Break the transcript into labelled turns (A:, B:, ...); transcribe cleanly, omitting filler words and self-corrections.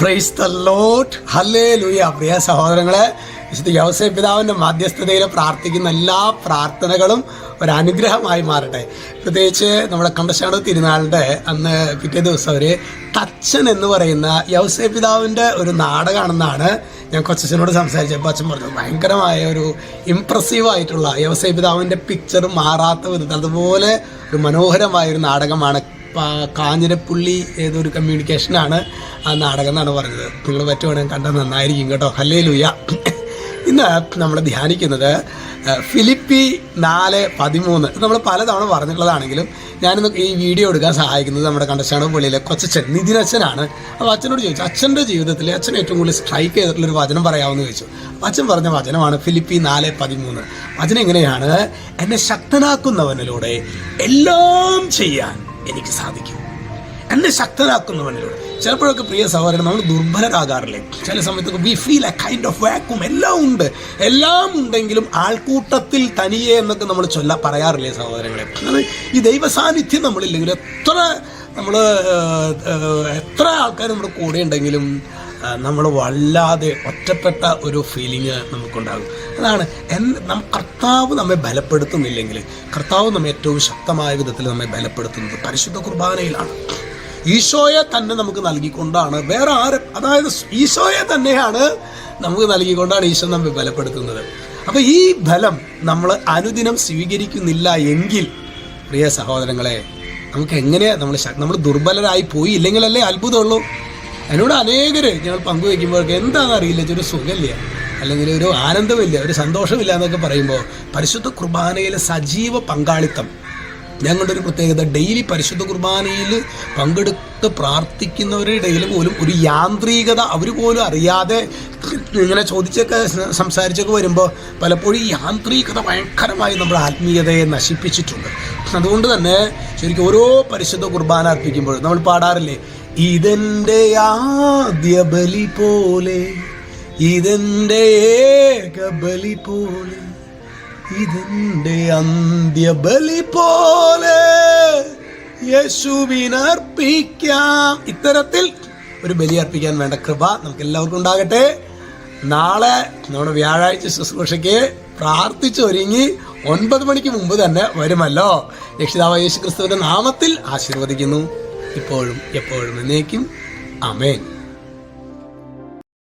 A: Price the Lord, hallelujah. പ്രിയ സഹോദരങ്ങളെ, വിശുദ്ധ യോസേപ്പ് പിതാവിൻ്റെ മധ്യസ്ഥതയിൽ പ്രാർത്ഥിക്കുന്ന എല്ലാ പ്രാർത്ഥനകളും ഒരനുഗ്രഹമായി മാറട്ടെ. പ്രത്യേകിച്ച് നമ്മുടെ കണ്ടശാണ തിരുനാളിൻ്റെ അന്ന് പിറ്റേ ദിവസം ഒരു തച്ചൻ എന്ന് പറയുന്ന യോസേപ്പ് പിതാവിൻ്റെ ഒരു നാടകമാണെന്നാണ് ഞാൻ കൊച്ചച്ഛനോട് സംസാരിച്ചപ്പോൾ അച്ഛൻ പറഞ്ഞത്. ഭയങ്കരമായ ഒരു ഇംപ്രസീവായിട്ടുള്ള യോസേപ്പ് പിതാവിൻ്റെ പിക്ചർ മാറാത്ത വിധത്തിൽ അതുപോലെ ഒരു മനോഹരമായൊരു നാടകമാണ്. കാഞ്ഞിരപ്പള്ളി ഏതൊരു കമ്മ്യൂണിക്കേഷനാണ് ആ നാടകം എന്നാണ് പറഞ്ഞത്. നിങ്ങൾ പറ്റുവാണെങ്കിൽ കണ്ടാൽ നന്നായിരിക്കും കേട്ടോ. ഹല്ലേലൂയ. ഇന്ന് നമ്മൾ ധ്യാനിക്കുന്നത് ഫിലിപ്പി 4:13. നമ്മൾ പലതവണ പറഞ്ഞിട്ടുള്ളതാണെങ്കിലും ഞാനിന്ന് ഈ വീഡിയോ എടുക്കാൻ സഹായിക്കുന്നത് നമ്മുടെ കണ്ടശാണ പള്ളിയിലെ കൊച്ചച്ഛൻ നിതിനച്ഛനാണ്. അപ്പോൾ അച്ഛനോട് ചോദിച്ചു, അച്ഛൻ്റെ ജീവിതത്തിൽ അച്ഛൻ ഏറ്റവും കൂടുതൽ സ്ട്രൈക്ക് ചെയ്തിട്ടുള്ളൊരു വചനം പറയാമെന്ന് ചോദിച്ചു. അപ്പോൾ അച്ഛൻ പറഞ്ഞ വചനമാണ് ഫിലിപ്പി 4:13. വചനം എങ്ങനെയാണ്? എന്നെ ശക്തനാക്കുന്നവനിലൂടെ എല്ലാം ചെയ്യാൻ എനിക്ക് സാധിക്കും. എന്നെ ശക്തനാക്കുന്നവനിലൂടെ. ചിലപ്പോഴൊക്കെ പ്രിയ സഹോദരൻ, നമ്മൾ ദുർബലരാകാറില്ലേ? ചില സമയത്തൊക്കെ we feel A kind of vacuum. എല്ലാം ഉണ്ടെങ്കിലും ആൾക്കൂട്ടത്തിൽ തനിയെ എന്നൊക്കെ നമ്മൾ പറയാറില്ലേ സഹോദരങ്ങളെ? ഈ ദൈവ സാന്നിധ്യം നമ്മളില്ലെങ്കിൽ എത്ര ആൾക്കാർ നമ്മുടെ കൂടെ ഉണ്ടെങ്കിലും നമ്മൾ വല്ലാതെ ഒറ്റപ്പെട്ട ഒരു ഫീലിംഗ് നമുക്കുണ്ടാകും. അതാണ് കർത്താവ് നമ്മെ ബലപ്പെടുത്തുന്നില്ലെങ്കിൽ കർത്താവ് നമ്മെ ഏറ്റവും ശക്തമായ വിധത്തിൽ നമ്മെ ബലപ്പെടുത്തുന്നത് പരിശുദ്ധ കുർബാനയിലാണ്. ഈശോയെ തന്നെ നമുക്ക് നൽകിക്കൊണ്ടാണ്, വേറെ ആരും, അതായത് ഈശോയെ തന്നെയാണ് നമുക്ക് നൽകിക്കൊണ്ടാണ് ഈശോ നമ്മെ ബലപ്പെടുത്തുന്നത്. അപ്പോൾ ഈ ബലം നമ്മൾ അനുദിനം സ്വീകരിക്കുന്നില്ല എങ്കിൽ പ്രിയ സഹോദരങ്ങളെ, നമുക്ക് എങ്ങനെയാണ് നമ്മൾ ദുർബലരായി പോയി ഇല്ലെങ്കിലല്ലേ അത്ഭുതമുള്ളൂ. എന്നോട് അനേകർ ഞങ്ങൾ പങ്കുവയ്ക്കുമ്പോഴൊക്കെ എന്താണെന്ന് അറിയില്ല, ഒരു സുഖമില്ല, അല്ലെങ്കിൽ ഒരു ആനന്ദമില്ല, ഒരു സന്തോഷമില്ല എന്നൊക്കെ പറയുമ്പോൾ പരിശുദ്ധ കുർബാനയിലെ സജീവ പങ്കാളിത്തം ഞങ്ങളുടെ ഒരു പ്രത്യേകത. ഡെയിലി പരിശുദ്ധ കുർബാനയിൽ പങ്കെടുത്ത് പ്രാർത്ഥിക്കുന്നവരുടെ ഇടയിൽ പോലും ഒരു യാന്ത്രികത അവർ പോലും അറിയാതെ ഇങ്ങനെ ചോദിച്ചൊക്കെ സംസാരിച്ചൊക്കെ വരുമ്പോൾ പലപ്പോഴും ഈ യാന്ത്രികത ഭയങ്കരമായി നമ്മുടെ ആത്മീയതയെ നശിപ്പിച്ചിട്ടുണ്ട്. അതുകൊണ്ട് തന്നെ ശരിക്കും ഓരോ പരിശുദ്ധ കുർബാന അർപ്പിക്കുമ്പോൾ നമ്മൾ പാടാറില്ലേ, ഇതെൻ്റെ ആദ്യ ബലി പോലെ, ഇതെൻ്റെ ഏക ബലി പോലെ, ഇതെൻ്റെ അന്ത്യബലി പോലെ യേശുവിനർപ്പിക്കാം. ഇത്തരത്തിൽ ഒരു ബലി അർപ്പിക്കാൻ വേണ്ട കൃപ നമുക്ക് എല്ലാവർക്കും ഉണ്ടാകട്ടെ. നാളെ നമ്മുടെ വ്യാഴാഴ്ച ശുശ്രൂഷയ്ക്ക് പ്രാർത്ഥിച്ചൊരുങ്ങി 9 മണിക്ക് മുമ്പ് തന്നെ വരുമല്ലോ. രക്ഷിതാവായ യേശു ക്രിസ്തുവിന്റെ നാമത്തിൽ ആശീർവദിക്കുന്നു, ഇപ്പോഴും എപ്പോഴും എന്നേക്കും. ആമേൻ.